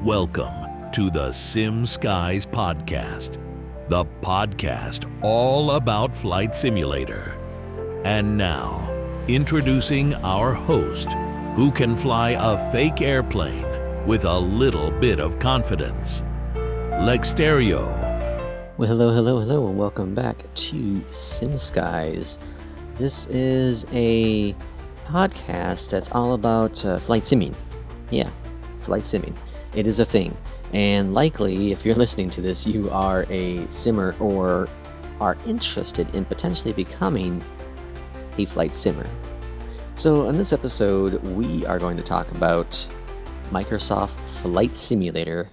Welcome to the SimSkies podcast, the podcast all about Flight Simulator. And now, introducing our host, who can fly a fake airplane with a little bit of confidence, Lexterio. Well, hello, and welcome back to SimSkies. This is a podcast that's all about flight simming. Yeah, flight simming. It is a thing. And likely, if you're listening to this, you are a simmer or are interested in potentially becoming a flight simmer. So in this episode, we are going to talk about Microsoft Flight Simulator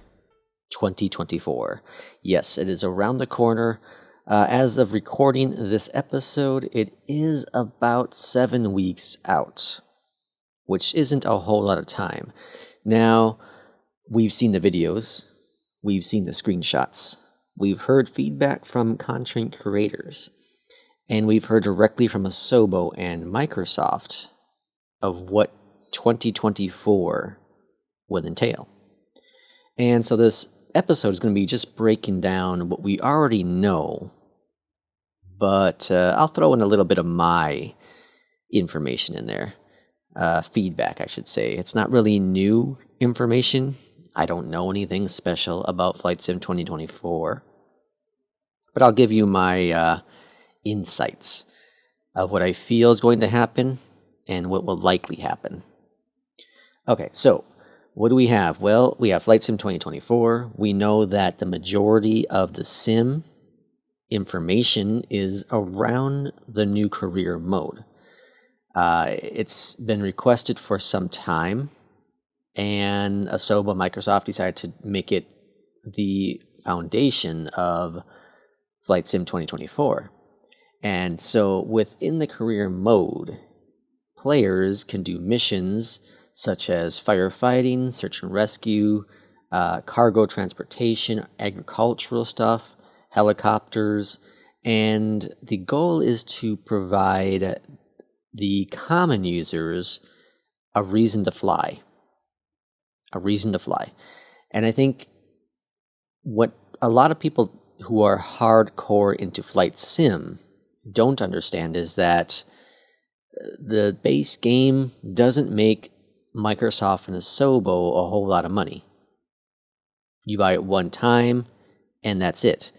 2024. Yes, it is around the corner. As of recording this episode, it is about 7 weeks out, which isn't a whole lot of time. Now, we've seen the videos, we've seen the screenshots, we've heard feedback from content creators, and we've heard directly from Asobo and Microsoft of what 2024 would entail. And so this episode is going to be just breaking down what we already know, but I'll throw in a little bit of my information in there. Feedback, I should say. It's not really new information. I don't know anything special about Flight Sim 2024, but I'll give you my insights of what I feel is going to happen and what will likely happen. Okay, so what do we have? Well, we have Flight Sim 2024. We know that the majority of the sim information is around the new career mode. It's been requested for some time, and Asobo Microsoft decided to make it the foundation of Flight Sim 2024. And so within the career mode, players can do missions such as firefighting, search and rescue, cargo transportation, agricultural stuff, helicopters, and the goal is to provide the common users a reason to fly. And I think what a lot of people who are hardcore into flight sim don't understand is that the base game doesn't make Microsoft and Asobo a whole lot of money. You buy it one time, and that's it.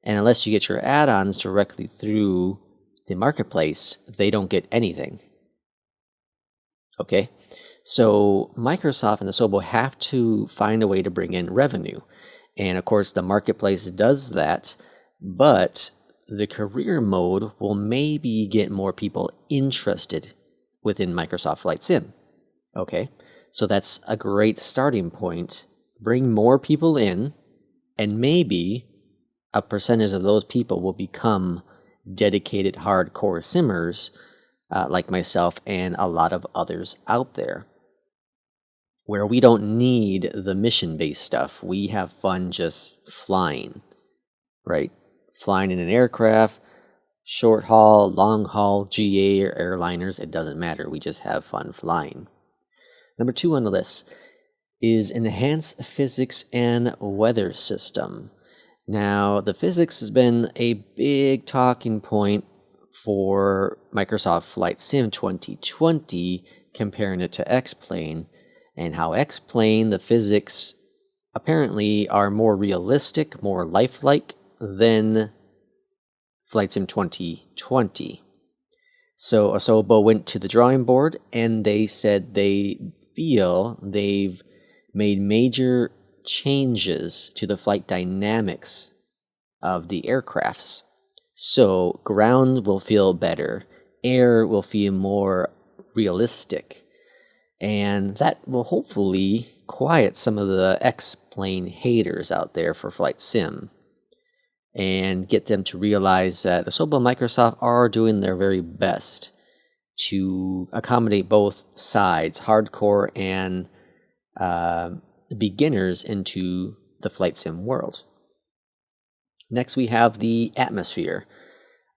And unless you get your add-ons directly through the marketplace, they don't get anything. Okay? So Microsoft and Asobo have to find a way to bring in revenue. And of course, the marketplace does that, but the career mode will maybe get more people interested within Microsoft Flight Sim. Okay? So that's a great starting point. Bring more people in, and maybe a percentage of those people will become dedicated hardcore simmers like myself and a lot of others out there, where we don't need the mission-based stuff. We have fun just flying, right? Flying in an aircraft, short haul, long haul, GA or airliners, it doesn't matter. We just have fun flying. Number 2 on the list is enhanced physics and weather system. Now, the physics has been a big talking point for Microsoft Flight Sim 2020, comparing it to X-Plane, and how X-Plane, the physics apparently are more realistic, more lifelike than Flight Sim 2020. So Asobo went to the drawing board, and they said they feel they've made major changes to the flight dynamics of the aircrafts. So ground will feel better, air will feel more realistic, and that will hopefully quiet some of the X-Plane haters out there for Flight Sim and get them to realize that Asobo and Microsoft are doing their very best to accommodate both sides, hardcore and beginners, into the Flight Sim world. Next, we have the atmosphere.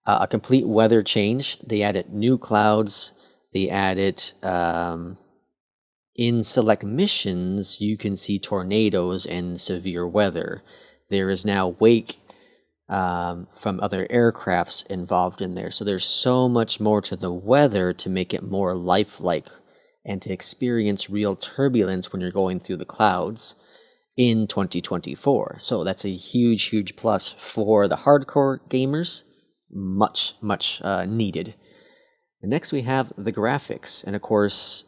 A complete weather change. They added new clouds. They added In select missions, you can see tornadoes and severe weather. There is now wake from other aircrafts involved in there. So there's so much more to the weather to make it more lifelike and to experience real turbulence when you're going through the clouds in 2024. So that's a huge, huge plus for the hardcore gamers. Much, much needed. And next we have the graphics. And of course,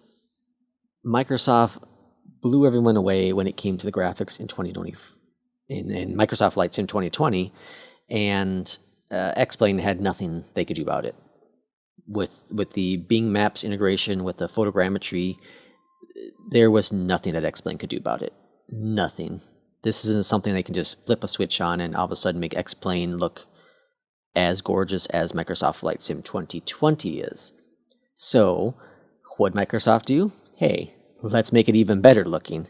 Microsoft blew everyone away when it came to the graphics in 2020, in Microsoft Flight Sim 2020, and X-Plane had nothing they could do about it. With the Bing Maps integration, with the photogrammetry, there was nothing that X-Plane could do about it. Nothing. This isn't something they can just flip a switch on and all of a sudden make X-Plane look as gorgeous as Microsoft Flight Sim 2020 is. So, what'd Microsoft do? Hey, let's make it even better looking.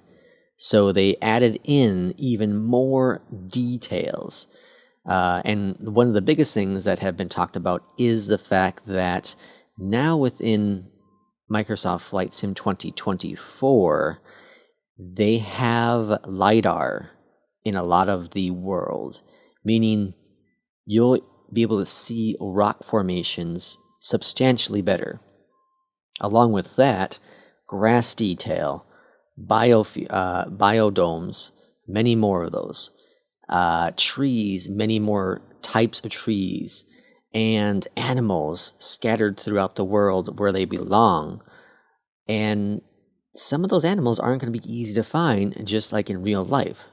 So they added in even more details. And one of the biggest things that have been talked about is the fact that now within Microsoft Flight Sim 2024, they have LiDAR in a lot of the world, meaning you'll be able to see rock formations substantially better. Along with that, grass detail, biodomes, many more of those, trees, many more types of trees, and animals scattered throughout the world where they belong. And some of those animals aren't going to be easy to find, just like in real life.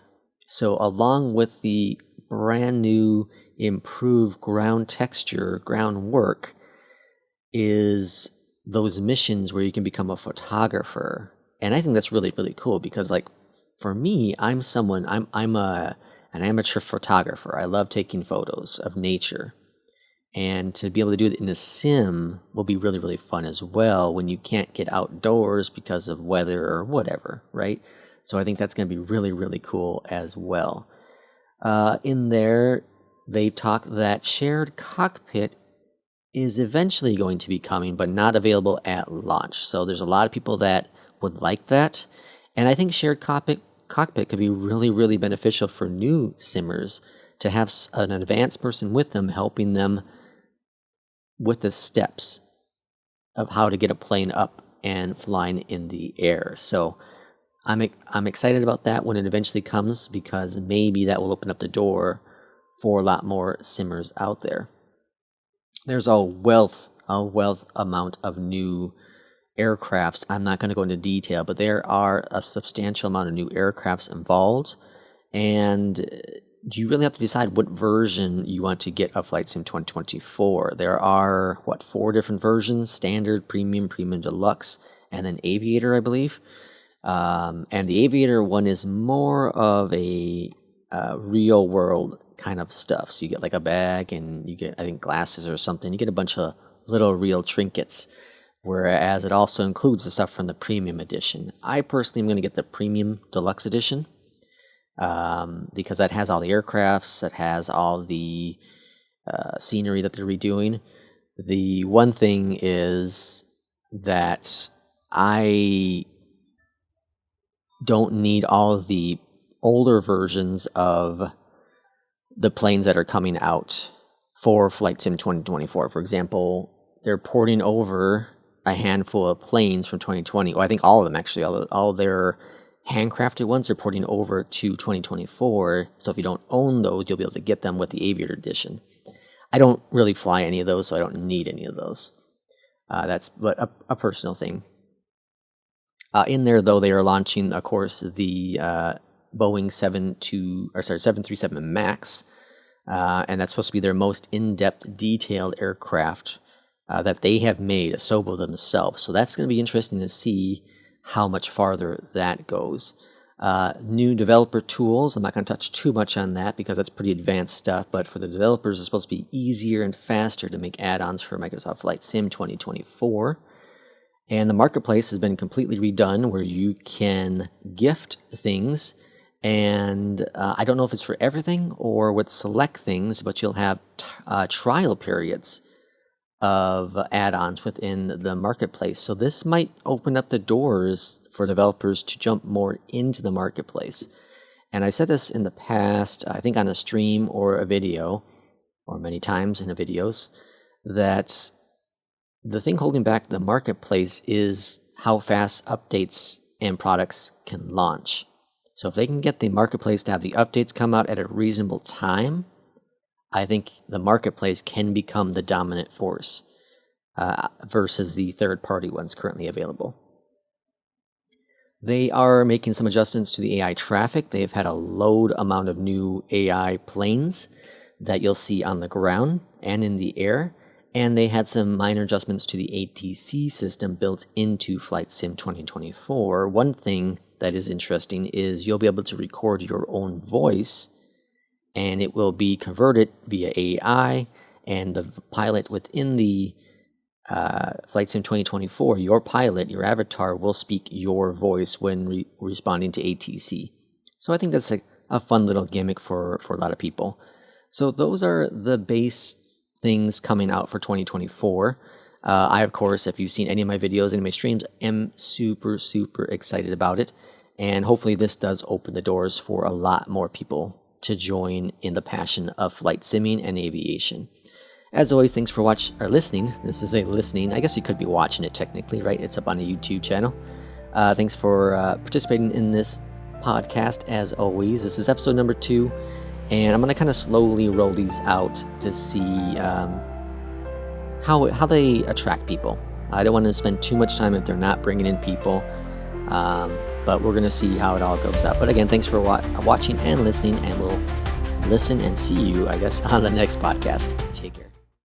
So along with the brand new improved ground texture, groundwork, is those missions where you can become a photographer. And I think that's really, really cool because, like, for me, I'm an amateur photographer. I love taking photos of nature. And to be able to do it in a sim will be really, really fun as well when you can't get outdoors because of weather or whatever, right? So I think that's going to be really, really cool as well. In there, they've talked that shared cockpit is eventually going to be coming, but not available at launch. So there's a lot of people that would like that. And I think shared cockpit could be really, really beneficial for new simmers to have an advanced person with them helping them with the steps of how to get a plane up and flying in the air. So I'm excited about that when it eventually comes because maybe that will open up the door for a lot more simmers out there. There's a wealth amount of new aircrafts. I'm not going to go into detail, but there are a substantial amount of new aircrafts involved, and you really have to decide what version you want to get of Flight Sim 2024. There are, 4 different versions: Standard, Premium, Premium Deluxe, and then Aviator, I believe. And the Aviator one is more of a real-world kind of stuff. So you get like a bag and you get, I think, glasses or something. You get a bunch of little real trinkets, whereas it also includes the stuff from the Premium Edition. I personally am going to get the Premium Deluxe Edition because that has all the aircrafts, that has all the scenery that they're redoing. The one thing is that I don't need all of the older versions of the planes that are coming out for Flight Sim 2024. For example, they're porting over a handful of planes from 2020. Well, I think all of them, actually. All their handcrafted ones are porting over to 2024. So if you don't own those, you'll be able to get them with the Aviator Edition. I don't really fly any of those, so I don't need any of those. That's a personal thing. In there, though, they are launching, of course, the Boeing 737 MAX, and that's supposed to be their most in-depth, detailed aircraft that they have made, Asobo themselves. So that's going to be interesting to see how much farther that goes. New developer tools, I'm not going to touch too much on that because that's pretty advanced stuff, but for the developers, it's supposed to be easier and faster to make add-ons for Microsoft Flight Sim 2024. And the marketplace has been completely redone where you can gift things. And I don't know if it's for everything or with select things, but you'll have trial periods of add-ons within the marketplace. So this might open up the doors for developers to jump more into the marketplace. And I said this in the past, I think on a stream or a video, or many times in the videos, that the thing holding back the marketplace is how fast updates and products can launch. So if they can get the marketplace to have the updates come out at a reasonable time, I think the marketplace can become the dominant force versus the third-party ones currently available. They are making some adjustments to the AI traffic. They've had a load amount of new AI planes that you'll see on the ground and in the air. And they had some minor adjustments to the ATC system built into Flight Sim 2024. One thing that is interesting is you'll be able to record your own voice, and it will be converted via AI, and the pilot within the Flight Sim 2024, your pilot, your avatar, will speak your voice when responding to ATC. So I think that's a fun little gimmick for a lot of people. So those are the base things coming out for 2024. I, of course, if you've seen any of my videos, any of my streams, am super, super excited about it. And hopefully this does open the doors for a lot more people to join in the passion of flight simming and aviation. As always, thanks for listening. This is a listening. I guess you could be watching it technically, right? It's up on the YouTube channel. Thanks for participating in this podcast. As always, this is episode number 2, and I'm going to kind of slowly roll these out to see how they attract people. I don't want to spend too much time if they're not bringing in people, but we're going to see how it all goes out. But again, thanks for watching and listening, and we'll listen and see you, I guess, on the next podcast. Take care.